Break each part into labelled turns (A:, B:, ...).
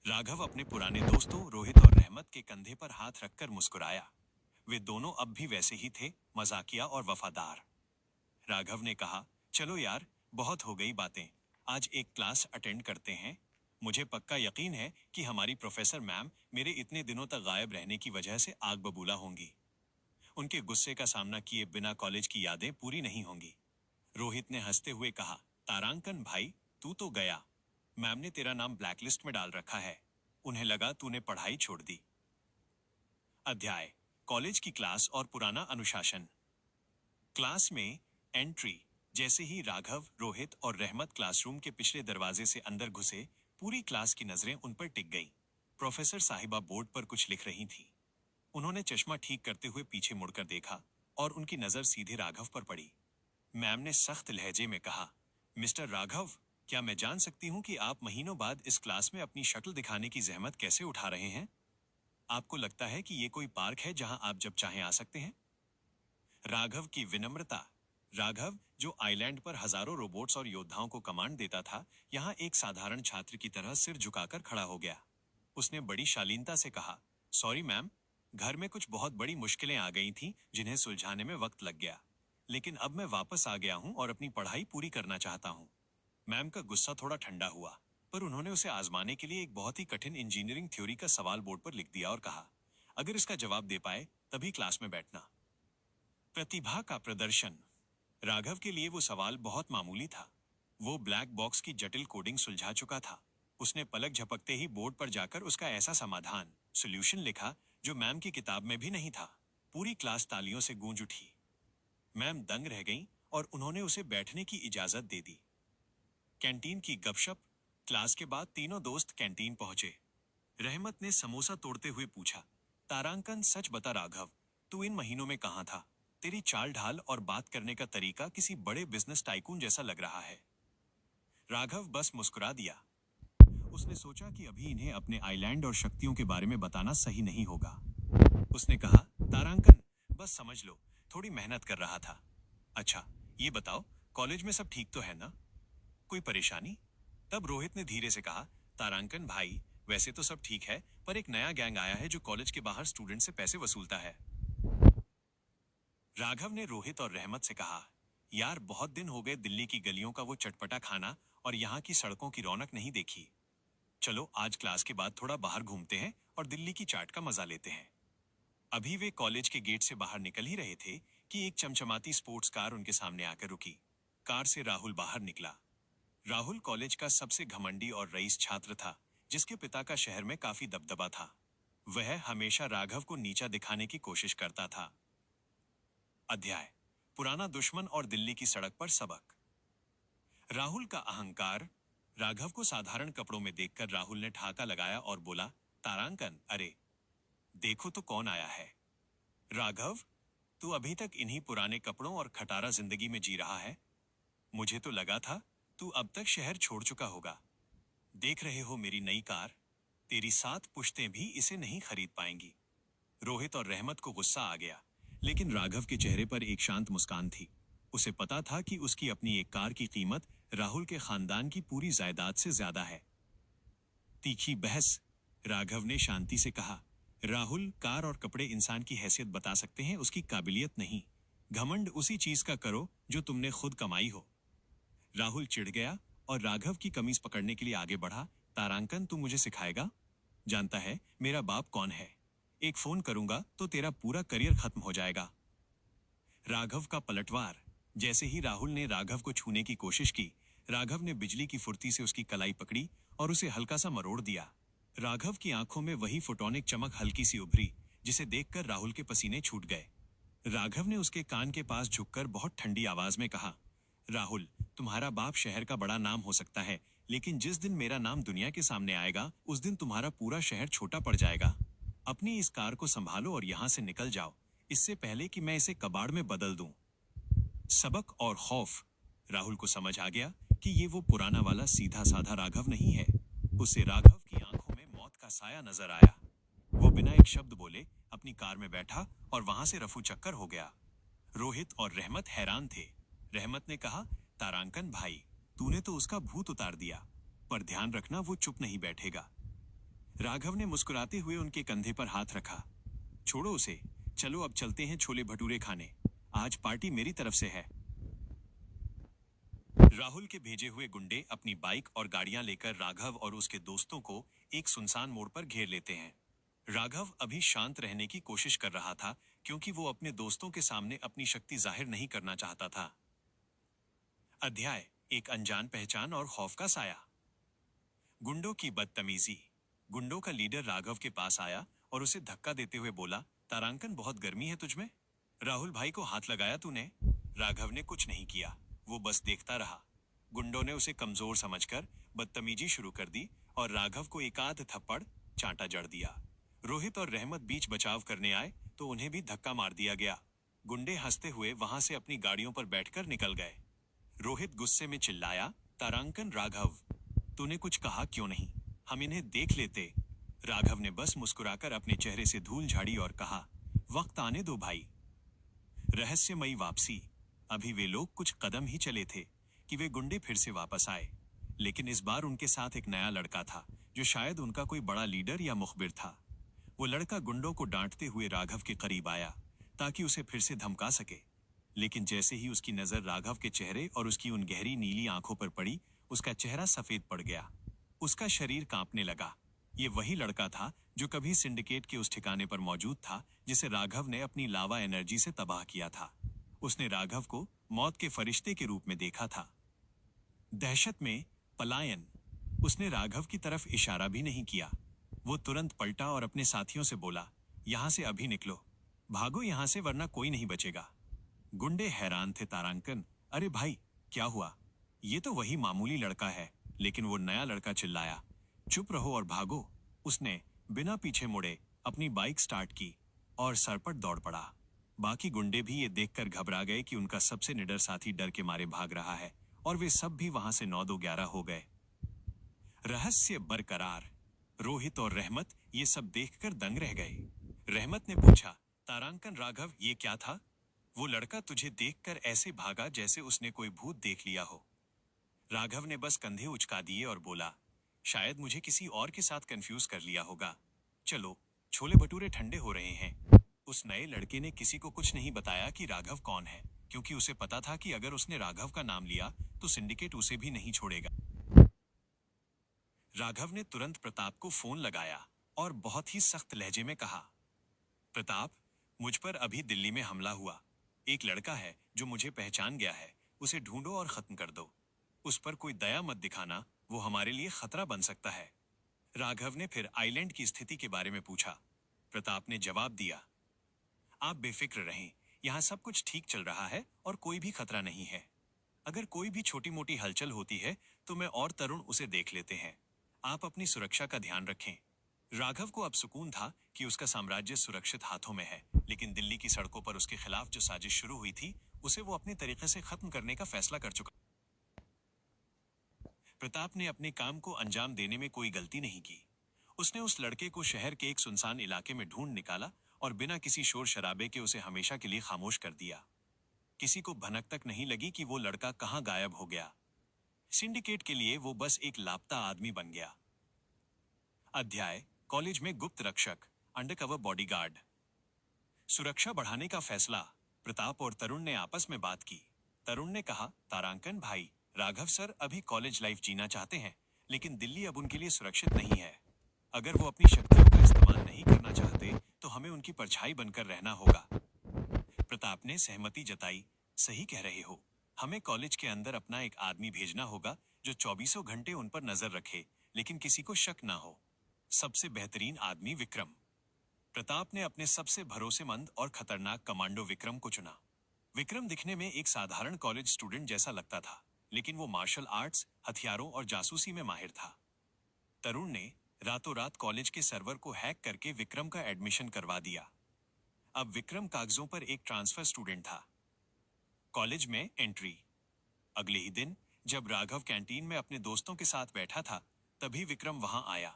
A: राघव अपने पुराने दोस्तों रोहित और रहमत के कंधे पर हाथ रखकर मुस्कुराया। वे दोनों अब भी वैसे ही थे, मजाकिया और वफादार। राघव ने कहा, चलो यार, बहुत हो गई बातें। आज एक क्लास अटेंड करते हैं। मुझे पक्का यकीन है कि हमारी प्रोफेसर मैम मेरे इतने दिनों तक गायब रहने की वजह से आग बबूला होंगी। उनके गुस्से का सामना किए बिना कॉलेज की यादें पूरी नहीं होंगी। रोहित ने हंसते हुए कहा, तारांकन भाई, तू तो गया। मैम ने तेरा नाम ब्लैकलिस्ट में डाल रखा है। उन्हें लगा तूने पढ़ाई छोड़ दी। अध्याय, कॉलेज की क्लास और पुराना अनुशासन। क्लास में एंट्री जैसे ही राघव, रोहित और रहमत क्लासरूम के पिछले दरवाजे से अंदर घुसे, पूरी क्लास की नजरें उन पर टिक गईं। प्रोफेसर साहिबा बोर्ड पर कुछ लिख रही थी। उन्होंने चश्मा ठीक करते हुए पीछे मुड़कर देखा और उनकी नजर सीधे राघव पर पड़ी। मैम ने सख्त लहजे में कहा, मिस्टर राघव, क्या मैं जान सकती हूँ कि आप महीनों बाद इस क्लास में अपनी शक्ल दिखाने की जहमत कैसे उठा रहे हैं? आपको लगता है कि ये कोई पार्क है जहां आप जब चाहें आ सकते हैं? राघव की विनम्रता। राघव, जो आइलैंड पर हजारों रोबोट्स और योद्धाओं को कमांड देता था, यहाँ एक साधारण छात्र की तरह सिर झुकाकर खड़ा हो गया। उसने बड़ी शालीनता से कहा, सॉरी मैम, घर में कुछ बहुत बड़ी मुश्किलें आ गई थीं जिन्हें सुलझाने में वक्त लग गया। लेकिन अब मैं वापस आ गया हूँ और अपनी पढ़ाई पूरी करना चाहता हूँ। मैम का गुस्सा थोड़ा ठंडा हुआ, पर उन्होंने उसे आजमाने के लिए एक बहुत ही कठिन इंजीनियरिंग थ्योरी का सवाल बोर्ड पर लिख दिया और कहा, अगर इसका जवाब दे पाए तभी क्लास में बैठना। प्रतिभा का प्रदर्शन। राघव के लिए वो सवाल बहुत मामूली था। वो ब्लैक बॉक्स की जटिल कोडिंग सुलझा चुका था। उसने पलक झपकते ही बोर्ड पर जाकर उसका ऐसा समाधान, सॉल्यूशन लिखा जो मैम की किताब में भी नहीं था। पूरी क्लास तालियों से गूंज उठी। मैम दंग रह गईं और उन्होंने उसे बैठने की इजाजत दे दी। कैंटीन की गपशप। क्लास के बाद तीनों दोस्त कैंटीन पहुंचे। रहमत ने समोसा तोड़ते हुए पूछा, तारांकन, सच बता राघव, तू इन महीनों में कहाँ था? तेरी चाल ढाल और बात करने का तरीका किसी बड़े बिजनेस टाइकून जैसा लग रहा है। राघव बस मुस्कुरा दिया। उसने सोचा कि अभी इन्हें अपने आइलैंड और शक्तियों के बारे में बताना सही नहीं होगा। उसने कहा, तारांकन, बस समझ लो, थोड़ी मेहनत कर रहा था। अच्छा, ये बताओ, कॉलेज में सब ठीक तो है ना? कोई परेशानी? तब रोहित ने धीरे से कहा, तारांकन भाई, वैसे तो सब ठीक है, पर एक नया गैंग आया है जो कॉलेज के बाहर स्टूडेंट से पैसे वसूलता है। राघव ने रोहित और रहमत से कहा, यार बहुत दिन हो गए दिल्ली की गलियों का वो चटपटा खाना और यहाँ की सड़कों की रौनक नहीं देखी। चलो आज क्लास के बाद थोड़ा बाहर घूमते हैं और दिल्ली की चाट का मजा लेते हैं। अभी वे कॉलेज के गेट से बाहर निकल ही रहे थे कि एक चमचमाती स्पोर्ट्स कार उनके सामने आकर रुकी। कार से राहुल बाहर निकला। राहुल कॉलेज का सबसे घमंडी और रईस छात्र था, जिसके पिता का शहर में काफी दबदबा था। वह हमेशा राघव को नीचा दिखाने की कोशिश करता था। अध्याय, पुराना दुश्मन और दिल्ली की सड़क पर सबक। राहुल का अहंकार। राघव को साधारण कपड़ों में देखकर राहुल ने ठाका लगाया और बोला, तारांकन, अरे देखो तो कौन आया है। राघव, तू अभी तक इन्हीं पुराने कपड़ों और खटारा जिंदगी में जी रहा है? मुझे तो लगा था तू अब तक शहर छोड़ चुका होगा। देख रहे हो मेरी नई कार? तेरी 7 पुश्तें भी इसे नहीं खरीद पाएंगी। रोहित और रहमत को गुस्सा आ गया, लेकिन राघव के चेहरे पर एक शांत मुस्कान थी। उसे पता था कि उसकी अपनी एक कार की कीमत राहुल के खानदान की पूरी जायदाद से ज्यादा है। तीखी बहस। राघव ने शांति से कहा, राहुल, कार और कपड़े इंसान की हैसियत बता सकते हैं, उसकी काबिलियत नहीं। घमंड उसी चीज का करो जो तुमने खुद कमाई हो। राहुल चिढ़ गया और राघव की कमीज पकड़ने के लिए आगे बढ़ा। तारांकन, तू मुझे सिखाएगा? जानता है मेरा बाप कौन है? एक फोन करूंगा तो तेरा पूरा करियर खत्म हो जाएगा। राघव का पलटवार। जैसे ही राहुल ने राघव को छूने की कोशिश की, राघव ने बिजली की फुर्ती से उसकी कलाई पकड़ी और उसे हल्का सा मरोड़ दिया। राघव की आंखों में वही फोटोनिक चमक हल्की सी उभरी, जिसे देखकर राहुल के पसीने छूट गए। राघव ने उसके कान के पास झुककर बहुत ठंडी आवाज में कहा, राहुल, तुम्हारा बाप शहर का बड़ा नाम हो सकता है, लेकिन जिस दिन मेरा नाम दुनिया के सामने आएगा, उस दिन तुम्हारा पूरा शहर छोटा पड़ जाएगा। अपनी इस कार को संभालो और यहाँ से निकल जाओ, इससे पहले कि मैं इसे कबाड़ में बदल दूं। सबक और खौफ। राहुल को समझ आ गया कि ये वो पुराना वाला सीधा साधा राघव नहीं है। उसे राघव की आंखों में मौत का साया नजर आया। वो बिना एक शब्द बोले अपनी कार में बैठा और वहां से रफू चक्कर हो गया। रोहित और रहमत हैरान थे। रहमत ने कहा, तारांकन भाई, तूने तो उसका भूत उतार दिया, पर ध्यान रखना वो चुप नहीं बैठेगा। राघव ने मुस्कुराते हुए उनके कंधे पर हाथ रखा। छोड़ो उसे, चलो अब चलते हैं छोले भटूरे खाने। आज पार्टी मेरी तरफ से है। राहुल के भेजे हुए गुंडे अपनी बाइक और गाड़ियां लेकर राघव और उसके दोस्तों को एक सुनसान मोड़ पर घेर लेते हैं। राघव अभी शांत रहने की कोशिश कर रहा था, क्योंकि वो अपने दोस्तों के सामने अपनी शक्ति जाहिर नहीं करना चाहता था। अध्याय: एक अनजान पहचान और खौफ का साया। गुंडों की बदतमीजी। गुंडों का लीडर राघव के पास आया और उसे धक्का देते हुए बोला, तारांकन, बहुत गर्मी है तुझमें? राहुल भाई को हाथ लगाया तूने? राघव ने कुछ नहीं किया, वो बस देखता रहा। गुंडों ने उसे कमजोर समझकर बदतमीजी शुरू कर दी और राघव को एक आध थप्पड़ चांटा जड़ दिया। रोहित और रहमत बीच बचाव करने आए तो उन्हें भी धक्का मार दिया गया। गुंडे हंसते हुए वहां से अपनी गाड़ियों पर बैठकर निकल गए। रोहित गुस्से में चिल्लाया, तारांकन, राघव, तूने कुछ कहा क्यों नहीं? हम इन्हें देख लेते। राघव ने बस मुस्कुराकर अपने चेहरे से धूल झाड़ी और कहा, वक्त आने दो भाई। रहस्यमयी वापसी। अभी वे लोग कुछ कदम ही चले थे कि वे गुंडे फिर से वापस आए, लेकिन इस बार उनके साथ एक नया लड़का था जो शायद उनका कोई बड़ा लीडर या मुखबिर था। वो लड़का गुंडों को डांटते हुए राघव के करीब आया ताकि उसे फिर से धमका सके, लेकिन जैसे ही उसकी नजर राघव के चेहरे और उसकी उन गहरी नीली आंखों पर पड़ी, उसका चेहरा सफेद पड़ गया। उसका शरीर कांपने लगा। ये वही लड़का था जो कभी सिंडिकेट के उस ठिकाने पर मौजूद था जिसे राघव ने अपनी लावा एनर्जी से तबाह किया था। उसने राघव को मौत के फरिश्ते के रूप में देखा था। दहशत में पलायन। उसने राघव की तरफ इशारा भी नहीं किया। वो तुरंत पलटा और अपने साथियों से बोला, यहां से अभी निकलो, भागो यहां से, वरना कोई नहीं बचेगा। गुंडे हैरान थे। तारांकन, अरे भाई, क्या हुआ? ये तो वही मामूली लड़का है। लेकिन वो नया लड़का चिल्लाया, चुप रहो और भागो। उसने बिना पीछे मुड़े अपनी बाइक स्टार्ट की और सरपट दौड़ पड़ा। बाकी गुंडे भी ये देखकर घबरा गए कि उनका सबसे निडर साथी डर के मारे भाग रहा है, और वे सब भी वहां से 9-2-11 हो गए। रहस्य बरकरार। रोहित और रहमत ये सब देखकर दंग रह गए। रहमत ने पूछा, तारांकन, राघव, ये क्या था? वो लड़का तुझे देखकर ऐसे भागा जैसे उसने कोई भूत देख लिया हो। राघव ने बस कंधे उचका दिए और बोला, शायद मुझे किसी और के साथ कंफ्यूज कर लिया होगा। चलो, छोले भटूरे ठंडे हो रहे हैं। उस नए लड़के ने किसी को कुछ नहीं बताया कि राघव कौन है, क्योंकि उसे पता था कि अगर उसने राघव का नाम लिया तो सिंडिकेट उसे भी नहीं छोड़ेगा। राघव ने तुरंत प्रताप को फोन लगाया और बहुत ही सख्त लहजे में कहा, प्रताप, मुझ पर अभी दिल्ली में हमला हुआ। एक लड़का है जो मुझे पहचान गया है, उसे ढूंढो और खत्म कर दो। उस पर कोई दया मत दिखाना, वो हमारे लिए खतरा बन सकता है। राघव ने फिर आइलैंड की स्थिति के बारे में पूछा। प्रताप ने जवाब दिया, आप बेफिक्र रहें, यहाँ सब कुछ ठीक चल रहा है और कोई भी खतरा नहीं है। अगर कोई भी छोटी मोटी हलचल होती है तो मैं और तरुण उसे देख लेते हैं। आप अपनी सुरक्षा का ध्यान रखें। राघव को अब सुकून था कि उसका साम्राज्य सुरक्षित हाथों में है, लेकिन दिल्ली की सड़कों पर उसके खिलाफ जो साजिश शुरू हुई थी, उसे वो अपने तरीके से खत्म करने का फैसला कर चुका। प्रताप ने अपने काम को अंजाम देने में कोई गलती नहीं की। उसने उस लड़के को शहर के एक सुनसान इलाके में ढूंढ निकाला और बिना किसी शोर शराबे के उसे हमेशा के लिए खामोश कर दिया। किसी को भनक तक नहीं लगी कि वो लड़का कहां गायब हो गया। सिंडिकेट के लिए वो बस एक लापता आदमी बन गया। अध्याय: कॉलेज में गुप्त रक्षक, अंडरकवर बॉडीगार्ड। सुरक्षा बढ़ाने का फैसला। प्रताप और तरुण ने आपस में बात की। तरुण ने कहा, तारांकन भाई, राघव सर अभी कॉलेज लाइफ जीना चाहते हैं, लेकिन दिल्ली अब उनके लिए सुरक्षित नहीं है। अगर वो अपनी शक्तियों का इस्तेमाल नहीं करना चाहते तो हमें उनकी परछाई बनकर रहना होगा। प्रताप ने सहमति जताई, सही कह रहे हो। हमें कॉलेज के अंदर अपना एक आदमी भेजना होगा जो 24 घंटे उन पर नजर रखे, लेकिन किसी को शक ना हो। सबसे बेहतरीन आदमी विक्रम। प्रताप ने अपने सबसे भरोसेमंद और खतरनाक कमांडो विक्रम को चुना। विक्रम दिखने में एक साधारण कॉलेज स्टूडेंट जैसा लगता था, लेकिन वो मार्शल आर्ट्स, हथियारों और जासूसी में माहिर था। तरुण ने रातों रात कॉलेज के सर्वर को हैक करके विक्रम का एडमिशन करवा दिया। अब विक्रम कागजों पर एक ट्रांसफर स्टूडेंट था। कॉलेज में एंट्री। अगले ही दिन जब राघव कैंटीन में अपने दोस्तों के साथ बैठा था, तभी विक्रम वहां आया।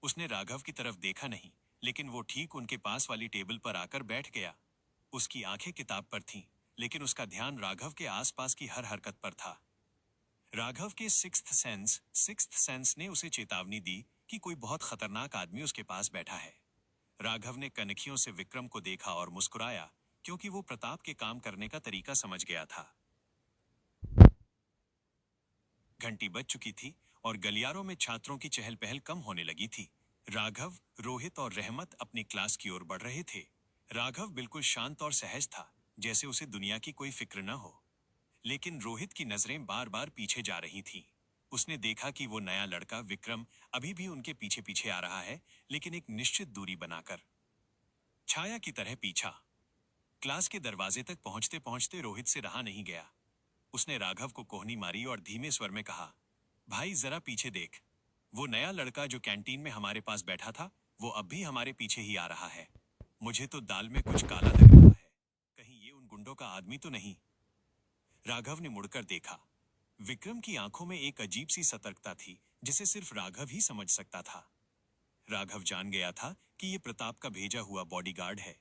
A: उसने राघव की तरफ देखा नहीं, लेकिन वो ठीक उनके पास वाली टेबल पर आकर बैठ गया। उसकी आंखें किताब पर थीं, लेकिन उसका ध्यान राघव के आसपास की हर हरकत पर था। राघव के सिक्स्थ सेंस ने उसे चेतावनी दी कि कोई बहुत खतरनाक आदमी उसके पास बैठा है। राघव ने कनखियों से विक्रम को देखा और मुस्कुराया, क्योंकि वो प्रताप के काम करने का तरीका समझ गया था। घंटी बज चुकी थी और गलियारों में छात्रों की चहल पहल कम होने लगी थी। राघव, रोहित और रहमत अपनी क्लास की ओर बढ़ रहे थे। राघव बिल्कुल शांत और सहज था, जैसे उसे दुनिया की कोई फिक्र न हो। लेकिन रोहित की नजरें बार बार पीछे जा रही थीं। उसने देखा कि वो नया लड़का विक्रम अभी भी उनके पीछे पीछे आ रहा है, लेकिन एक निश्चित दूरी बनाकर, छाया की तरह पीछा। क्लास के दरवाजे तक पहुंचते पहुंचते रोहित से रहा नहीं गया। उसने राघव को कोहनी मारी और धीमे स्वर में कहा, भाई जरा पीछे देख। वो नया लड़का जो कैंटीन में हमारे पास बैठा था, वो अब भी हमारे पीछे ही आ रहा है। मुझे तो दाल में कुछ काला लग रहा है। कहीं ये उन गुंडों का आदमी तो नहीं? राघव ने मुड़कर देखा। विक्रम की आंखों में एक अजीब सी सतर्कता थी, जिसे सिर्फ राघव ही समझ सकता था। राघव जान गया था कि ये प्रताप का भेजा हुआ बॉडीगार्ड है।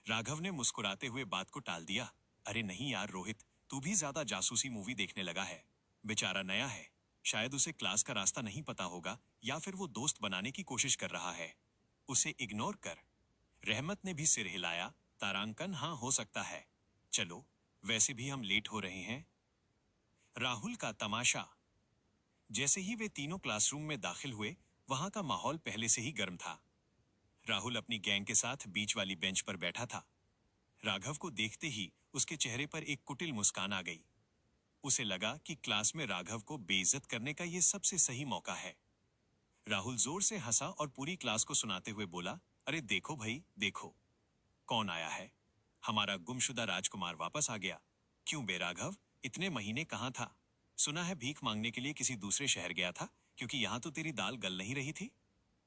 A: राघव ने मुस्कुराते हुए बात को टाल दिया। अरे नहीं यार रोहित, तू भी ज्यादा जासूसी मूवी देखने लगा है। बेचारा नया है, शायद उसे क्लास का रास्ता नहीं पता होगा, या फिर वो दोस्त बनाने की कोशिश कर रहा है। उसे इग्नोर कर। रहमत ने भी सिर हिलाया। तारांकन, हाँ हो सकता है। चलो, वैसे भी हम लेट हो रहे हैं। राहुल का तमाशा। जैसे ही वे तीनों क्लासरूम में दाखिल हुए, वहां का माहौल पहले से ही गर्म था। राहुल अपनी गैंग के साथ बीच वाली बेंच पर बैठा था। राघव को देखते ही उसके चेहरे पर एक कुटिल मुस्कान आ गई। उसे लगा कि क्लास में राघव को बेइज्जत करने का यह सबसे सही मौका है। राहुल जोर से हंसा और पूरी क्लास को सुनाते हुए बोला, अरे देखो भाई देखो, कौन आया है? हमारा गुमशुदा राजकुमार वापस आ गया। क्यों बे राघव, इतने महीने कहाँ था? सुना है भीख मांगने के लिए किसी दूसरे शहर गया था, क्योंकि यहाँ तो तेरी दाल गल नहीं रही थी।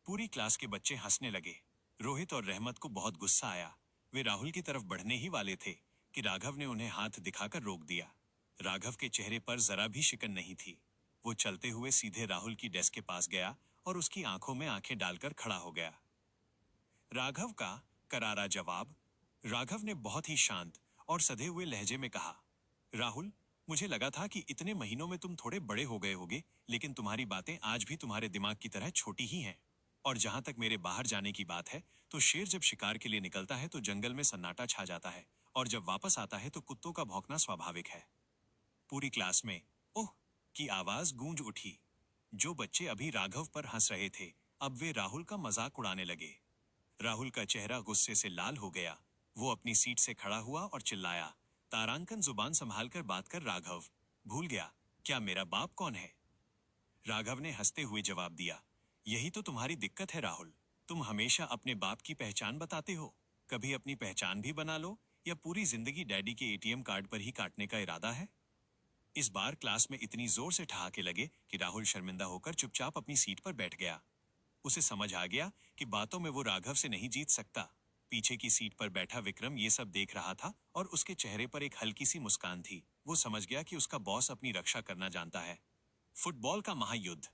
A: पूरी क्लास के बच्चे हंसने लगे। रोहित और रहमत को बहुत गुस्सा आया। वे राहुल की तरफ बढ़ने ही वाले थे कि राघव ने उन्हें हाथ दिखाकर रोक दिया। राघव के चेहरे पर जरा भी शिकन नहीं थी। वो चलते हुए सीधे राहुल की डेस्क के पास गया और उसकी आंखों में आंखें डालकर खड़ा हो गया। राघव का करारा जवाब। राघव ने बहुत ही शांत और सधे हुए लहजे में कहा, राहुल, मुझे लगा था कि इतने महीनों में तुम थोड़े बड़े हो गए होगे, लेकिन तुम्हारी बातें आज भी तुम्हारे दिमाग की तरह छोटी ही हैं। और जहां तक मेरे बाहर जाने की बात है, तो शेर जब शिकार के लिए निकलता है तो जंगल में सन्नाटा छा जाता है, और जब वापस आता है तो कुत्तों का भौंकना स्वाभाविक है। पूरी क्लास में ओह की आवाज गूंज उठी। जो बच्चे अभी राघव पर हंस रहे थे, अब वे राहुल का मजाक उड़ाने लगे। राहुल का चेहरा गुस्से से लाल हो गया। वो अपनी सीट से खड़ा हुआ और चिल्लाया, तारांकन, जुबान संभालकर बात कर राघव। भूल गया क्या मेरा बाप कौन है? राघव ने हंसते हुए जवाब दिया, यही तो तुम्हारी दिक्कत है राहुल। तुम हमेशा अपने बाप की पहचान बताते हो। कभी अपनी पहचान भी बना लो, या पूरी जिंदगी डैडी के एटीएम कार्ड पर ही काटने का इरादा है? इस बार क्लास में इतनी जोर से ठहाके लगे कि राहुल शर्मिंदा होकर चुपचाप अपनी सीट पर बैठ गया। उसे समझ आ गया कि बातों में वो राघव से नहीं जीत सकता। पीछे की सीट पर बैठा विक्रम ये सब देख रहा था और उसके चेहरे पर एक हल्की सी मुस्कान थी। वो समझ गया कि उसका बॉस अपनी रक्षा करना जानता है। फुटबॉल का महायुद्ध।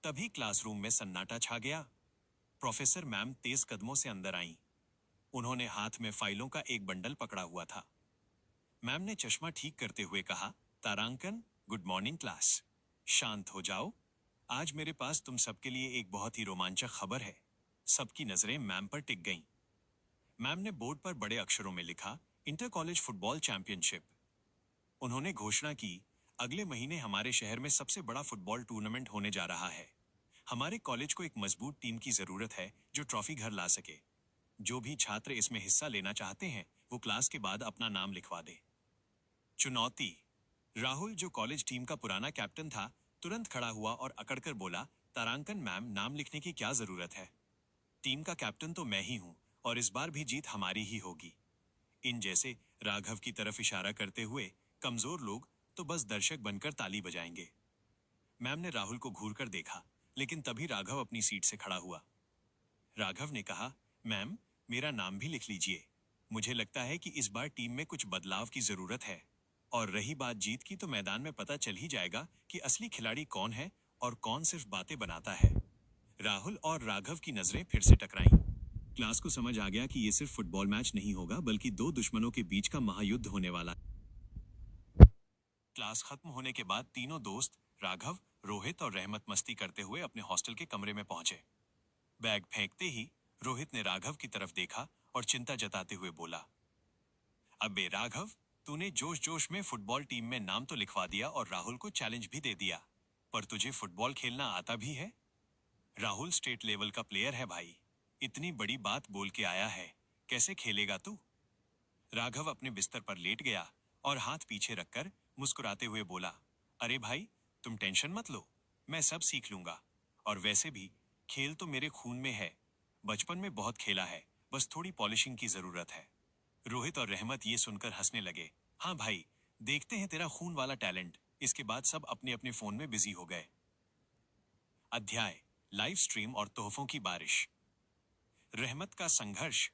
A: तभी क्लासरूम में सन्नाटा छा गया। प्रोफेसर मैम तेज कदमों से अंदर आईं। उन्होंने हाथ में फाइलों का एक बंडल पकड़ा हुआ था। मैम ने चश्मा ठीक करते हुए कहा, तारांकन, गुड मॉर्निंग क्लास। शांत हो जाओ। आज मेरे पास तुम सबके लिए एक बहुत ही रोमांचक खबर है। सबकी नजरें मैम पर टिक गईं। मैम ने बोर्ड पर बड़े अक्षरों में लिखा, इंटर कॉलेज फुटबॉल चैंपियनशिप। उन्होंने घोषणा की, अगले महीने हमारे शहर में सबसे बड़ा फुटबॉल टूर्नामेंट होने जा रहा है। हमारे कॉलेज को एक मजबूत टीम की जरूरत है जो ट्रॉफी घर ला सके। जो भी छात्र इसमें हिस्सा लेना चाहते हैं, वो क्लास के बाद अपना नाम लिखवा दे। चुनौती। राहुल, जो कॉलेज टीम का पुराना कैप्टन था, तुरंत खड़ा हुआ और अकड़कर बोला, तारांकन मैम, नाम लिखने की क्या जरूरत है? टीम का कैप्टन तो मैं ही हूं, और इस बार भी जीत हमारी ही होगी। इन जैसे राघव की तरफ इशारा करते हुए, कमजोर लोग तो बस दर्शक बनकर ताली बजाएंगे। मैम ने राहुल को घूरकर देखा, लेकिन तभी राघव अपनी सीट से खड़ा हुआ। राघव ने कहा, मैम, मेरा नाम भी लिख लीजिए। मुझे लगता है कि इस बार टीम में कुछ बदलाव की जरूरत है। और रही बात जीत की, तो मैदान में पता चल ही जाएगा कि असली खिलाड़ी कौन है और कौन सिर्फ बातें बनाता है। राहुल और राघव की नजरें फिर से टकराईं। क्लास को समझ आ गया कि ये सिर्फ फुटबॉल मैच नहीं होगा, बल्कि दो दुश्मनों के बीच का महायुद्ध होने वाला है। क्लास खत्म होने के बाद तीनों दोस्त, राघव, रोहित और रहमत मस्ती करते हुए अपने हॉस्टल के कमरे में पहुंचे। बैग फेंकते ही रोहित ने राघव की तरफ देखा और चिंता जताते हुए बोला, अबे राघव, तूने जोश जोश में फुटबॉल टीम में नाम तो लिखवा दिया और राहुल को चैलेंज भी दे दिया, पर तुझे फुटबॉल खेलना आता भी है? राहुल स्टेट लेवल का प्लेयर है भाई, इतनी बड़ी बात बोल के आया है, कैसे खेलेगा तू? राघव अपने बिस्तर पर लेट गया और हाथ पीछे रखकर मुस्कुराते हुए बोला, अरे भाई, तुम टेंशन मत लो, मैं सब सीख लूंगा। और वैसे भी खेल तो मेरे खून में है, बचपन में बहुत खेला है, बस थोड़ी पॉलिशिंग की जरूरत है। रोहित और रहमत ये सुनकर हंसने लगे। हाँ भाई, देखते हैं तेरा खून वाला टैलेंट। इसके बाद सब अपने अपने फोन में बिजी हो गए। अध्याय, लाइव स्ट्रीम और तोहफों की बारिश। रहमत का संघर्ष।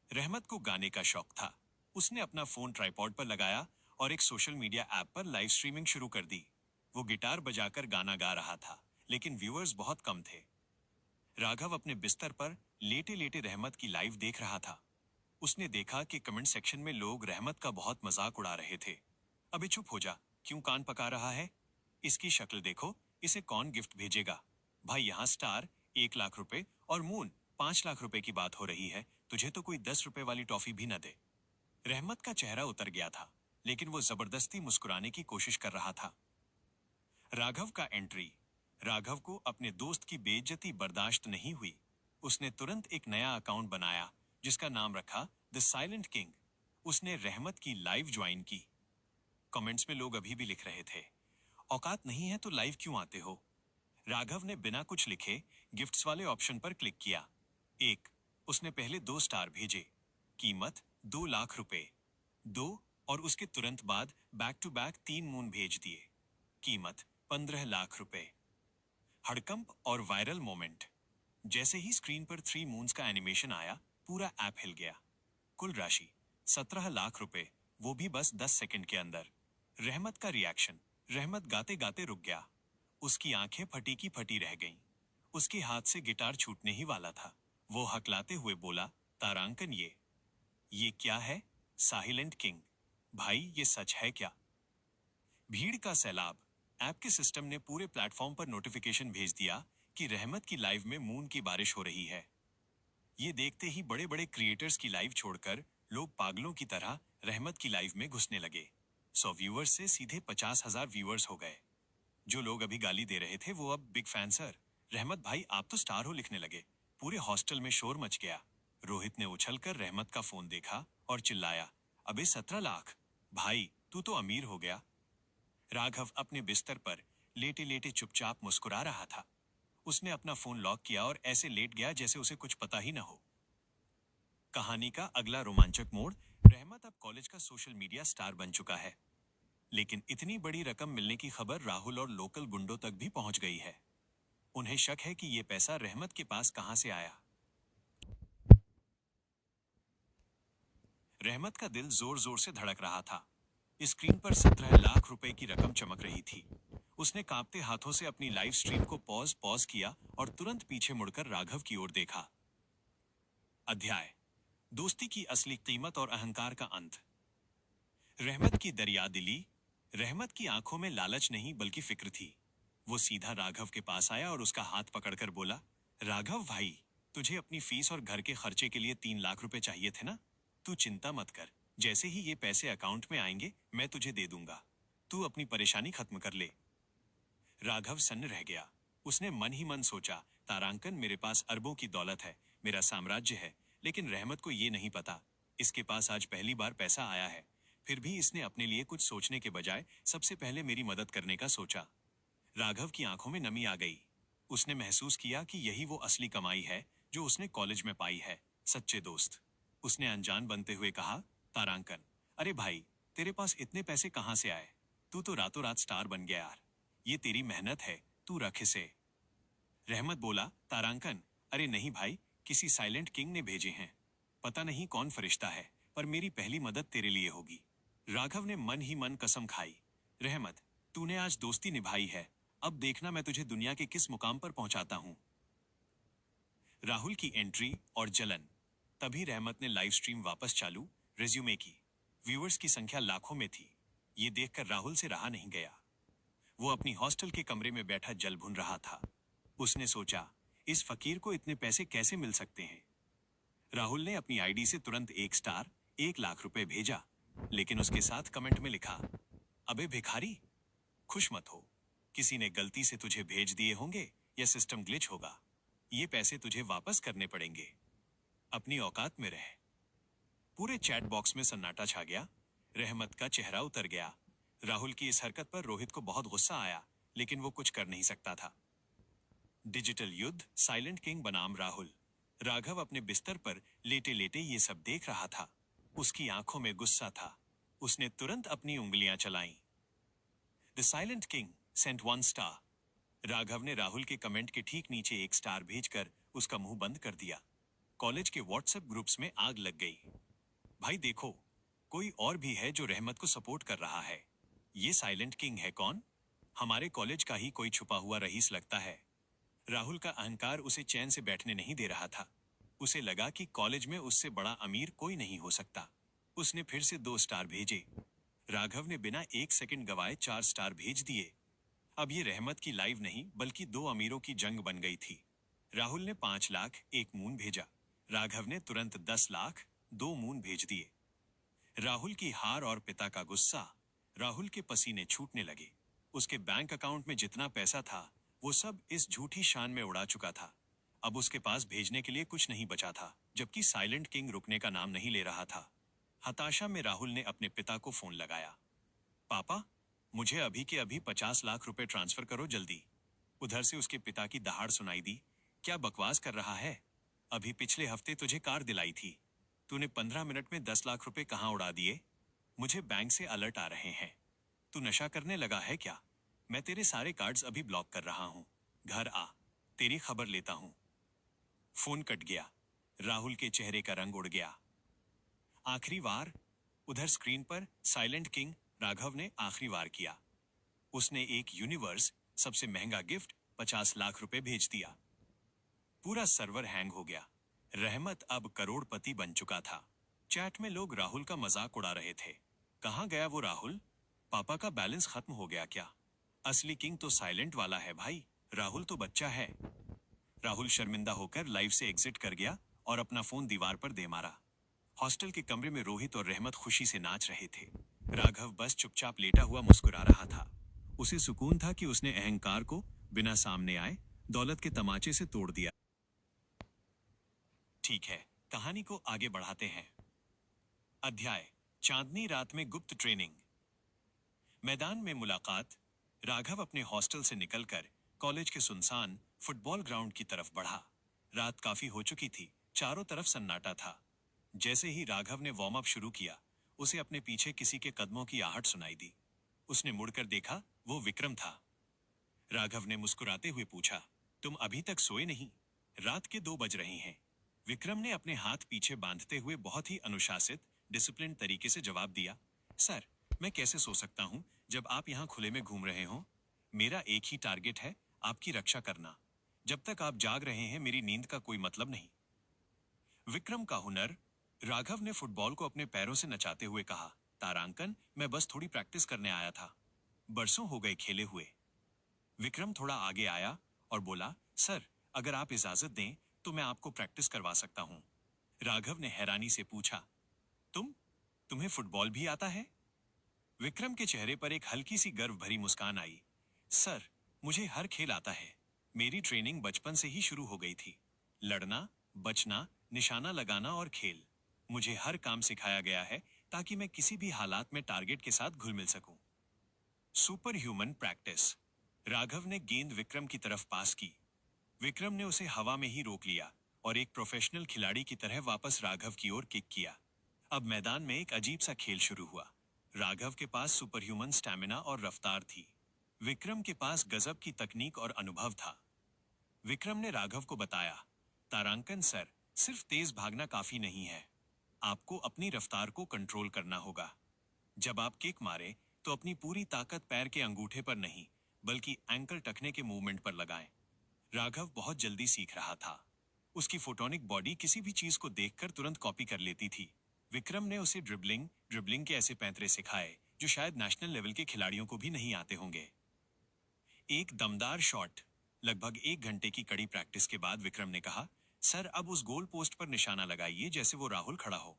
A: रहमत को गाने का शौक था। उसने अपना फोन ट्राइपॉड पर लगाया और एक सोशल मीडिया ऐप पर लाइव स्ट्रीमिंग शुरू कर दी। वो गिटार बजाकर गाना गा रहा था, लेकिन व्यूअर्स बहुत कम थे। राघव अपने बिस्तर पर लेटे लेटे रहमत की लाइव देख रहा था। उसने देखा कि कमेंट सेक्शन में लोग रहमत का बहुत मजाक उड़ा रहे थे। अबे चुप हो जा, क्यों कान पका रहा है? इसकी शक्ल देखो, इसे कौन गिफ्ट भेजेगा? भाई यहाँ स्टार 1 लाख रुपए और मून 5 लाख रुपए की बात हो रही है, तुझे तो कोई 10 रुपए वाली टॉफी भी न दे। रहमत का चेहरा उतर गया था, लेकिन वो जबरदस्ती मुस्कुराने की कोशिश कर रहा था। राघव का एंट्री। राघव को अपने दोस्त की बेइज्जती बर्दाश्त नहीं हुई। उसने तुरंत एक नया अकाउंट बनाया, जिसका नाम रखा द साइलेंट किंग। उसने रहमत की लाइव ज्वाइन की। कमेंट्स में लोग अभी भी लिख रहे थे, औकात नहीं है तो लाइव क्यों आते हो? राघव ने बिना कुछ लिखे गिफ्ट्स वाले ऑप्शन पर क्लिक किया। एक, उसने पहले 2 स्टार भेजे। कीमत 2 लाख रुपए। 2, और उसके तुरंत बाद बैक टू बैक 3 मून भेज दिए। कीमत 15 लाख रुपए। हड़कंप और वायरल मोमेंट। जैसे ही स्क्रीन पर 3 मून्स का एनिमेशन आया, पूरा ऐप हिल गया। कुल राशि 17 लाख रुपए, वो भी बस 10 सेकंड के अंदर। रहमत का रिएक्शन। रहमत गाते गाते रुक गया। उसकी आंखें फटी की फटी रह गईं। उसके हाथ से गिटार छूटने ही वाला था। वो हकलाते हुए बोला, तारांकन, ये क्या है? साइलेंट किंग, भाई ये सच है क्या? भीड़ का सैलाब। ऐप के सिस्टम ने पूरे प्लेटफॉर्म पर नोटिफिकेशन भेज दिया कि रहमत की लाइव में मून की बारिश हो रही है। ये देखते ही बड़े बड़े क्रिएटर्स की लाइव छोड़कर लोग पागलों की तरह रहमत की लाइव में घुसने लगे। 100 व्यूअर्स से सीधे 50,000 व्यूअर्स हो गए। जो लोग अभी गाली दे रहे थे वो अब बिग फैन सर, रहमत भाई आप तो स्टार हो लिखने लगे। पूरे हॉस्टल में शोर मच गया। रोहित ने उछलकर रहमत का फोन देखा और चिल्लाया, अबे 17 लाख, भाई तू तो अमीर हो गया। राघव अपने बिस्तर पर लेटे लेटे चुपचाप मुस्कुरा रहा था। उसने अपना फोन लॉक किया और ऐसे लेट गया जैसे उसे कुछ पता ही न हो। कहानी का अगला रोमांचक मोड़। रहमत अब कॉलेज का सोशल मीडिया स्टार बन चुका है, लेकिन इतनी बड़ी रकम मिलने की खबर राहुल और लोकल गुंडों तक भी पहुंच गई है। उन्हें शक है कि ये पैसा रहमत के पास कहां से आया। रहमत का दिल जोर जोर से धड़क रहा था। स्क्रीन पर 17 लाख रुपए की रकम चमक रही थी। उसने कांपते हाथों से अपनी लाइव स्ट्रीम को पॉज किया और तुरंत पीछे मुड़कर राघव की ओर देखा। अध्याय, दोस्ती की असली कीमत और अहंकार का अंत। रहमत की दरियादिली। रहमत की आंखों में लालच नहीं बल्कि फिक्र थी। वो सीधा राघव के पास आया और उसका हाथ पकड़कर बोला, राघव भाई, तुझे अपनी फीस और घर के खर्चे के लिए 3 लाख रुपए चाहिए थे ना? तू चिंता मत कर, जैसे ही ये पैसे अकाउंट में आएंगे मैं तुझे दे दूंगा। तू अपनी परेशानी खत्म कर ले। राघव सन्न रह गया। उसने मन ही मन सोचा, तारांकन मेरे पास अरबों की दौलत है, मेरा साम्राज्य है, लेकिन रहमत को ये नहीं पता, इसके पास आज पहली बार पैसा आया है। फिर भी इसने अपने लिए कुछ सोचने के बजाय सबसे पहले मेरी मदद करने का सोचा। राघव की आंखों में नमी आ गई। उसने महसूस किया कि यही वो असली कमाई है जो उसने कॉलेज में पाई है, सच्चे दोस्त। उसने अनजान बनते हुए कहा, तारांकन, अरे भाई, तेरे पास इतने पैसे कहाँ से आए? तू तो रातों रात स्टार बन गया यार। ये तेरी मेहनत है, तू रख इसे। रहमत बोला, तारांकन, अरे नहीं भाई, किसी साइलेंट किंग ने भेजे हैं। पता नहीं कौन फरिश्ता है, पर मेरी पहली मदद तेरे लिए होगी। राघव ने मन ही मन कसम खाई, रहमत, तूने आज दोस्ती निभाई है, अब देखना मैं तुझे दुनिया के किस मुकाम पर पहुंचाता हूं। राहुल की एंट्री और जलन। तभी रहमत ने लाइव स्ट्रीम वापस चालू, रिज्यूमे की। व्यूअर्स की संख्या लाखों में थी। ये देखकर राहुल से रहा नहीं गया। वो अपनी हॉस्टल के कमरे में बैठा जल भुन रहा था। उसने सोचा, इस फकीर को इतने पैसे कैसे मिल सकते हैं। राहुल ने अपनी आईडी से तुरंत 1 स्टार 1 लाख रुपए भेजा, लेकिन उसके साथ कमेंट में लिखा, अबे भिखारी, खुश मत हो, किसी ने गलती से तुझे भेज दिए होंगे या सिस्टम ग्लिच होगा। ये पैसे तुझे वापस करने पड़ेंगे, अपनी औकात में रह। पूरे चैट बॉक्स में सन्नाटा छा गया। रहमत का चेहरा उतर गया। राहुल की इस हरकत पर रोहित को बहुत गुस्सा आया, लेकिन वो कुछ कर नहीं सकता था। डिजिटल युद्ध, साइलेंट किंग बनाम राहुल। राघव अपने बिस्तर पर लेटे लेटे ये सब देख रहा था। उसकी आंखों में गुस्सा था। उसने तुरंत अपनी उंगलियां चलाईं। The silent king sent 1 star. Raghav ने राहुल के कमेंट के ठीक नीचे 1 स्टार भेजकर उसका मुंह बंद कर दिया। कॉलेज के व्हाट्सएप ग्रुप्स में आग लग गई। भाई देखो, कोई और भी है जो रहमत को सपोर्ट कर रहा है। ये साइलेंट किंग है कौन? हमारे कॉलेज का ही कोई छुपा हुआ रईस लगता है। राहुल का अहंकार उसे चैन से बैठने नहीं दे रहा था। उसे लगा कि कॉलेज में उससे बड़ा अमीर कोई नहीं हो सकता। उसने फिर से 2 स्टार भेजे। राघव ने बिना 1 सेकंड गवाए 4 स्टार भेज दिए। अब ये रहमत की लाइव नहीं बल्कि 2 अमीरों की जंग बन गई थी। राहुल ने 5 लाख 1 मून भेजा। राघव ने तुरंत 10 लाख 2 मून भेज दिए। राहुल की हार और पिता का गुस्सा। राहुल के पसीने छूटने लगे। उसके बैंक अकाउंट में जितना पैसा था वो सब इस झूठी शान में उड़ा चुका था। अब उसके पास भेजने के लिए कुछ नहीं बचा था, जबकि साइलेंट किंग रुकने का नाम नहीं ले रहा था। हताशा में राहुल ने अपने पिता को फोन लगाया। पापा, मुझे अभी के अभी 50 लाख रुपए ट्रांसफर करो जल्दी। उधर से उसके पिता की दहाड़ सुनाई दी। क्या बकवास कर रहा है? अभी पिछले हफ्ते तुझे कार दिलाई थी। तूने 15 मिनट में 10 लाख रुपए कहाँ उड़ा दिए? मुझे बैंक से अलर्ट आ रहे हैं। तू नशा करने लगा है क्या? मैं तेरे सारे कार्ड्स अभी ब्लॉक कर रहा हूँ। घर आ, तेरी खबर लेता हूँ। फोन कट गया। राहुल के चेहरे का रंग उड़ गया। आखिरी वार। उधर स्क्रीन पर साइलेंट किंग राघव ने आखिरी वार किया। उसने एक यूनिवर्स सबसे महंगा गिफ्ट 50 लाख रुपए भेज दिया। पूरा सर्वर हैंग हो गया। रहमत अब करोड़पति बन चुका था। चैट में लोग राहुल का मजाक उड़ा रहे थे। कहाँ गया वो राहुल? पापा का बैलेंस खत्म हो गया क्या? असली किंग तो साइलेंट वाला है भाई, राहुल तो बच्चा है। राहुल शर्मिंदा होकर लाइव से एग्जिट कर गया और अपना फोन दीवार पर दे मारा। हॉस्टल के कमरे में रोहित और रहमत खुशी से नाच रहे थे। राघव बस चुपचाप लेटा हुआ मुस्कुरा रहा था। उसे सुकून था कि उसने अहंकार को बिना सामने आए दौलत के तमाचे से तोड़ दिया। ठीक है, कहानी को आगे बढ़ाते हैं। अध्याय, चांदनी रात में गुप्त ट्रेनिंग। मैदान में मुलाकात। राघव अपने हॉस्टल से निकलकर कॉलेज के सुनसान फुटबॉल ग्राउंड की तरफ बढ़ा। रात काफी हो चुकी थी, चारों तरफ सन्नाटा था। जैसे ही राघव ने वार्म अप शुरू किया, उसे अपने पीछे किसी के कदमों की आहट सुनाई दी। उसने मुड़कर देखा, वो विक्रम था। राघव ने मुस्कुराते हुए पूछा, तुम अभी तक सोए नहीं? रात के 2 बज रहे हैं। विक्रम ने अपने हाथ पीछे बांधते हुए बहुत ही अनुशासित, डिसिप्लिन तरीके से जवाब दिया, सर, मैं कैसे सो सकता हूं जब आप यहां खुले में घूम रहे हो? मेरा एक ही टारगेट है, आपकी रक्षा करना। जब तक आप जाग रहे हैं मेरी नींद का कोई मतलब नहीं। विक्रम का हुनर। राघव ने फुटबॉल को अपने पैरों से नचाते हुए कहा, तारांकन, मैं बस थोड़ी प्रैक्टिस करने आया था। बरसों हो गए खेले हुए। विक्रम थोड़ा आगे आया और बोला, सर, अगर आप इजाजत दें तो मैं आपको प्रैक्टिस करवा सकता हूं। राघव ने हैरानी से पूछा, तुम्हें फुटबॉल भी आता है? विक्रम के चेहरे पर एक हल्की सी गर्व भरी मुस्कान आई। सर, मुझे हर खेल आता है। मेरी ट्रेनिंग बचपन से ही शुरू हो गई थी। लड़ना, बचना, निशाना लगाना और खेल। मुझे हर काम सिखाया गया है ताकि मैं किसी भी हालात में टारगेट के साथ घुल मिल सकूं। Super human practice. राघव ने गेंद विक्रम की तरफ पास की। विक्रम ने उसे हवा में ही रोक लिया और एक प्रोफेशनल खिलाड़ी की तरह वापस राघव की ओर किक किया। अब मैदान में एक अजीब सा खेल शुरू हुआ। राघव के पास सुपर ह्यूमन स्टैमिना और रफ्तार थी। विक्रम के पास गजब की तकनीक और अनुभव था। विक्रम ने राघव को बताया, तारांकन सर, सिर्फ तेज भागना काफी नहीं है। आपको अपनी रफ्तार को कंट्रोल करना होगा। जब आप किक मारे तो अपनी पूरी ताकत पैर के अंगूठे पर नहीं, बल्कि एंकल टखने के मूवमेंट पर लगाएं। राघव बहुत जल्दी सीख रहा था। उसकी फोटोनिक बॉडी किसी भी चीज को देखकर तुरंत कॉपी कर लेती थी। विक्रम ने उसे ड्रिबलिंग के ऐसे पैंतरे सिखाए जो शायद नेशनल लेवल के खिलाड़ियों को भी नहीं आते होंगे। एक दमदार शॉट। लगभग 1 घंटे की कड़ी प्रैक्टिस के बाद विक्रम ने कहा, सर अब उस गोल पोस्ट पर निशाना लगाइए जैसे वो राहुल खड़ा हो।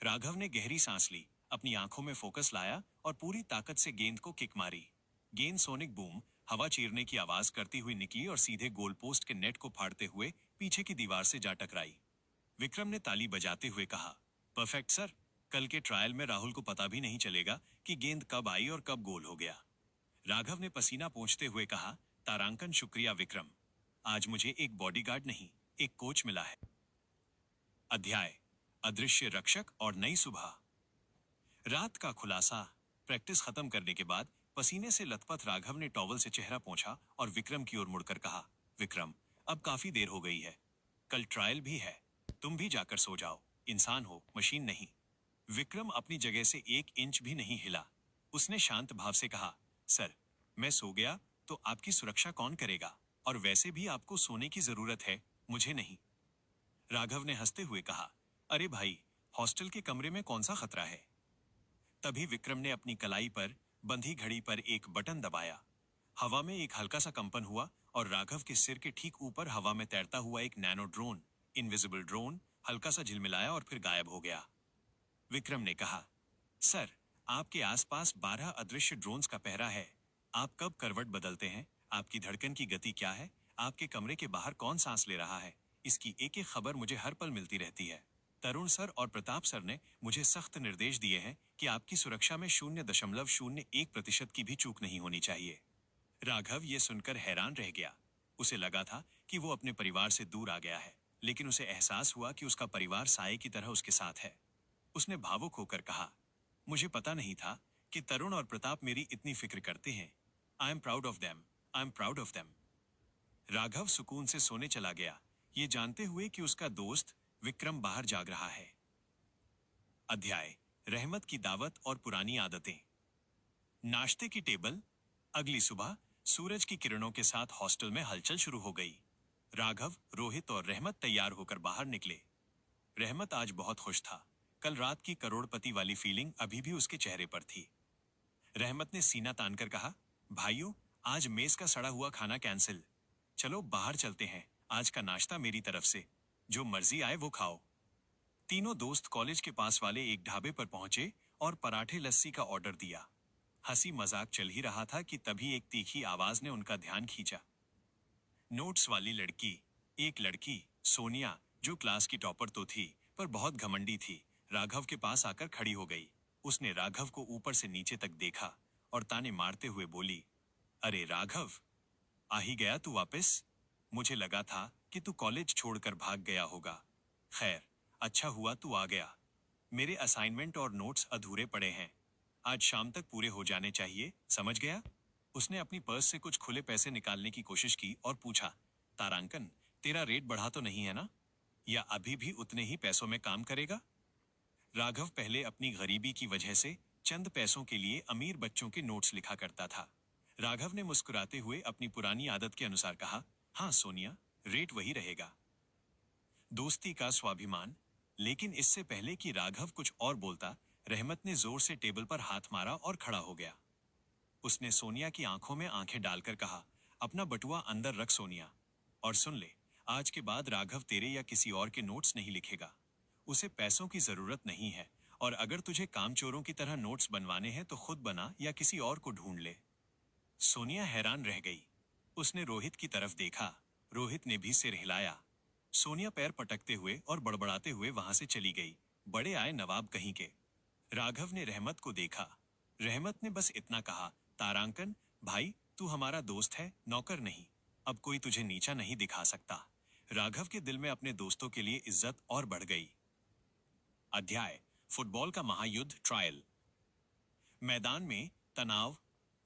A: राघव ने गहरी सांस ली, अपनी आंखों में फोकस लाया और पूरी ताकत से गेंद को किक मारी। गेंद सोनिक बूम, हवा चीरने की आवाज करती हुई निकली और सीधे गोल पोस्ट के नेट को फाड़ते हुए पीछे की दीवार से जा टकराई। विक्रम ने ताली बजाते हुए कहा, परफेक्ट सर, कल के ट्रायल में राहुल को पता भी नहीं चलेगा कि गेंद कब आई और कब गोल हो गया। राघव ने पसीना पोंछते हुए कहा, तारांकन शुक्रिया विक्रम, आज मुझे एक बॉडीगार्ड नहीं, एक कोच मिला है। अध्याय अदृश्य रक्षक और नई सुबह। रात का खुलासा। प्रैक्टिस खत्म करने के बाद पसीने से लथपथ राघव ने टॉवल से चेहरा पोंछा और विक्रम की ओर मुड़कर कहा, विक्रम, अब काफी देर हो गई है, कल ट्रायल भी है, तुम भी जाकर सो जाओ, इंसान हो, मशीन नहीं। विक्रम अपनी जगह से 1 इंच भी नहीं हिला। उसने शांत भाव से कहा, सर, मैं सो गया तो आपकी सुरक्षा कौन करेगा, और वैसे भी आपको सोने की जरूरत है, मुझे नहीं। राघव ने हंसते हुए कहा, अरे भाई, हॉस्टल के कमरे में कौन सा खतरा है। तभी विक्रम ने अपनी कलाई पर बंधी घड़ी पर एक बटन दबाया। हवा में एक हल्का सा कंपन हुआ और राघव के सिर के ठीक ऊपर हवा में तैरता हुआ एक नैनो ड्रोन, इनविजिबल ड्रोन, हल्का सा झिलमिलाया और फिर गायब हो गया। विक्रम ने कहा, सर, आपके आसपास 12 अदृश्य ड्रोन्स का पहरा है। आप कब करवट बदलते हैं, आपकी धड़कन की गति क्या है, आपके कमरे के बाहर कौन सांस ले रहा है, इसकी एक एक खबर मुझे हर पल मिलती रहती है। तरुण सर और प्रताप सर ने मुझे सख्त निर्देश दिए हैं कि आपकी सुरक्षा में 0.01% की भी चूक नहीं होनी चाहिए। राघव ये सुनकर हैरान रह गया। उसे लगा था कि वो अपने परिवार से दूर आ गया है, लेकिन उसे एहसास हुआ कि उसका परिवार साये की तरह उसके साथ है। उसने भावुक होकर कहा, मुझे पता नहीं था कि तरुण और प्रताप मेरी इतनी फिक्र करते हैं। I am proud of them, I am proud of them. Raghav सुकून से सोने चला गया, ये जानते हुए कि उसका दोस्त विक्रम बाहर जाग रहा है। अध्याय रहमत की दावत और पुरानी आदतें। नाश्ते की टेबल। अगली सुबह सूरज की किरणों के साथ हॉस्टल में हलचल शुरू हो गई। राघव, रोहित और रहमत तैयार होकर बाहर निकले। रहमत आज बहुत खुश था। कल रात की करोड़पति वाली फीलिंग अभी भी उसके चेहरे पर थी। रहमत ने सीना तानकर कहा, भाइयों, आज मेस का सड़ा हुआ खाना कैंसिल। चलो बाहर चलते हैं, आज का नाश्ता मेरी तरफ से, जो मर्जी आए वो खाओ। तीनों दोस्त कॉलेज के पास वाले एक ढाबे पर पहुंचे और पराठे लस्सी का ऑर्डर दिया। हंसी मजाक चल ही रहा था कि तभी एक तीखी आवाज ने उनका ध्यान खींचा। नोट्स वाली लड़की, एक लड़की, सोनिया, जो क्लास की टॉपर तो थी पर बहुत घमंडी थी, राघव के पास आकर खड़ी हो गई। उसने राघव को ऊपर से नीचे तक देखा और ताने मारते हुए बोली, अरे राघव, आ ही गया तू वापस? मुझे लगा था कि तू कॉलेज छोड़कर भाग गया होगा। खैर, अच्छा हुआ तू आ गया। मेरे असाइनमेंट और नोट्स अधूरे पड़े हैं, आज शाम तक पूरे हो जाने चाहिए, समझ गया? उसने अपनी पर्स से कुछ खुले पैसे निकालने की कोशिश की और पूछा, तारांकन, तेरा रेट बढ़ा तो नहीं है ना, या अभी भी उतने ही पैसों में काम करेगा? राघव पहले अपनी गरीबी की वजह से चंद पैसों के लिए अमीर बच्चों के नोट्स लिखा करता था। राघव ने मुस्कुराते हुए अपनी पुरानी आदत के अनुसार कहा, हाँ सोनिया, रेट वही रहेगा। दोस्ती का स्वाभिमान। लेकिन इससे पहले कि राघव कुछ और बोलता, रहमत ने जोर से टेबल पर हाथ मारा और खड़ा हो गया। उसने सोनिया की आंखों में आंखें डालकर कहा, अपना बटुआ अंदर रख सोनिया, और सुन ले, आज के बाद राघव तेरे या किसी और के नोट्स नहीं लिखेगा। उसे पैसों की जरूरत नहीं है, और अगर तुझे कामचोरों की तरह नोट्स बनवाने हैं तो खुद बना या किसी और को ढूंढ ले। सोनिया हैरान रह गई। उसने रोहित की तरफ देखा। रोहित ने भी सिर हिलाया। सोनिया पैर पटकते हुए और बड़बड़ाते हुए वहां से चली गई। बड़े आए नवाब कहीं के। राघव ने रहमत को देखा। रहमत ने बस इतना कहा, तारांकन भाई, तू हमारा दोस्त है, नौकर नहीं। अब कोई तुझे नीचा नहीं दिखा सकता। राघव के दिल में अपने दोस्तों के लिए इज्जत और बढ़ गई। अध्याय फुटबॉल का महायुद्ध ट्रायल। मैदान में तनाव।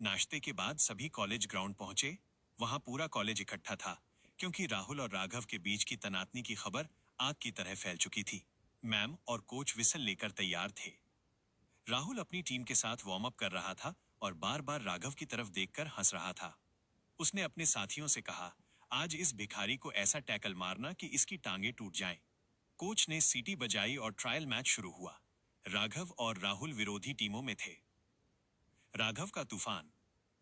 A: नाश्ते के बाद सभी कॉलेज ग्राउंड पहुंचे। वहां पूरा कॉलेज इकट्ठा था, क्योंकि राहुल और राघव के बीच की तनातनी की खबर आग की तरह फैल चुकी थी। मैम और कोच विसल लेकर तैयार थे। राहुल अपनी टीम के साथ वार्म अप कर रहा था और बार बार राघव की तरफ देखकर हंस रहा था। उसने अपने साथियों से कहा, आज इस भिखारी को ऐसा टैकल मारना कि इसकी टांगे टूट जाएं। कोच ने सीटी बजाई और ट्रायल मैच शुरू हुआ। राघव और राहुल विरोधी टीमों में थे। राघव का तूफान।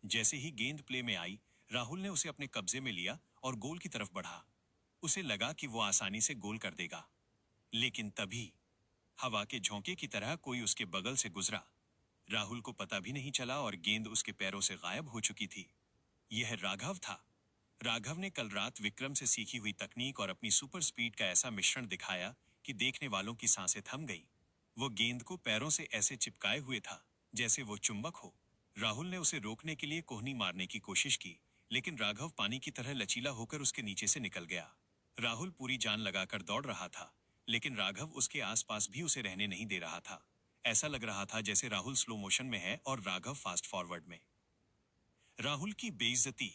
A: जैसे ही गेंद प्ले में आई, राहुल ने उसे अपने कब्जे में लिया और गोल की तरफ बढ़ा। उसे लगा कि वो आसानी से गोल कर देगा, लेकिन तभी हवा के झोंके की तरह कोई उसके बगल से गुजरा। राहुल को पता भी नहीं चला और गेंद उसके पैरों से गायब हो चुकी थी। यह राघव था। राघव ने कल रात विक्रम से सीखी हुई तकनीक और अपनी सुपर स्पीड का ऐसा मिश्रण दिखाया कि देखने वालों की सांसें थम गई। वो गेंद को पैरों से ऐसे चिपकाए हुए था जैसे वो चुंबक हो। राहुल ने उसे रोकने के लिए कोहनी मारने की कोशिश की, लेकिन राघव पानी की तरह लचीला होकर उसके नीचे से निकल गया। राहुल पूरी जान लगाकर दौड़ रहा था, लेकिन राघव उसके आसपास भी उसे रहने नहीं दे रहा था। ऐसा लग रहा था जैसे राहुल स्लो मोशन में है और राघव फास्ट फॉरवर्ड में। राहुल की बेइज्जती।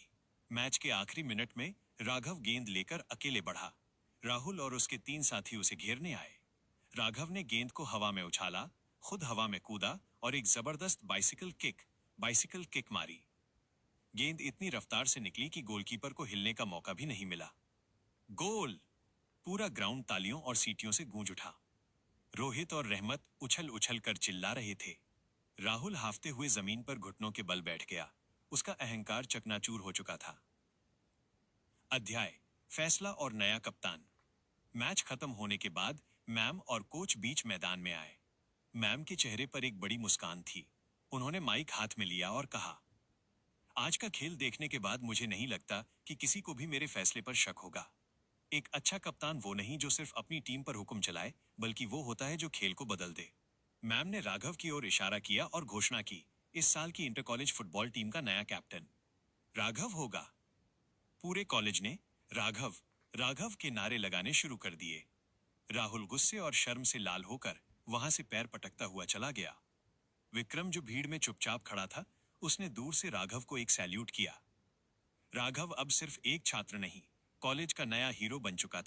A: मैच के आखिरी मिनट में राघव गेंद लेकर अकेले बढ़ा। राहुल और उसके 3 साथी उसे घेरने आए। राघव ने गेंद को हवा में उछाला, खुद हवा में कूदा और एक जबरदस्त बाइसिकल किक मारी। गेंद इतनी रफ्तार से निकली कि गोलकीपर को हिलने का मौका भी नहीं मिला। गोल! पूरा ग्राउंड तालियों और सीटियों से गूंज उठा। रोहित और रहमत उछल उछल कर चिल्ला रहे थे। राहुल हाफते हुए जमीन पर घुटनों के बल बैठ गया। उसका अहंकार चकनाचूर हो चुका था। अध्याय: फैसला और नया कप्तान। मैच खत्म होने के बाद मैम और कोच बीच मैदान में आए। मैम के चेहरे पर एक बड़ी मुस्कान थी। उन्होंने माइक हाथ में लिया और कहा, आज का खेल देखने के बाद मुझे नहीं लगता कि किसी को भी मेरे फैसले पर शक होगा। एक अच्छा कप्तान वो नहीं जो सिर्फ अपनी टीम पर हुक्म चलाए, बल्कि वो होता है जो खेल को बदल दे। मैम ने राघव की ओर इशारा किया और घोषणा की, इस साल की इंटर कॉलेज फुटबॉल टीम का नया कैप्टन राघव होगा। पूरे कॉलेज ने राघव राघव के नारे लगाने शुरू कर दिए। राहुल गुस्से और शर्म से लाल होकर वहां से पैर पटकता हुआ चला गया। विक्रम, जो भीड़ में चुपचाप खड़ा था, उसने दूर से राघव को एक सैल्यूट किया। राघव अब सिर्फ एक छात्र नहीं, कॉलेज का नया हीरो बन चुका था।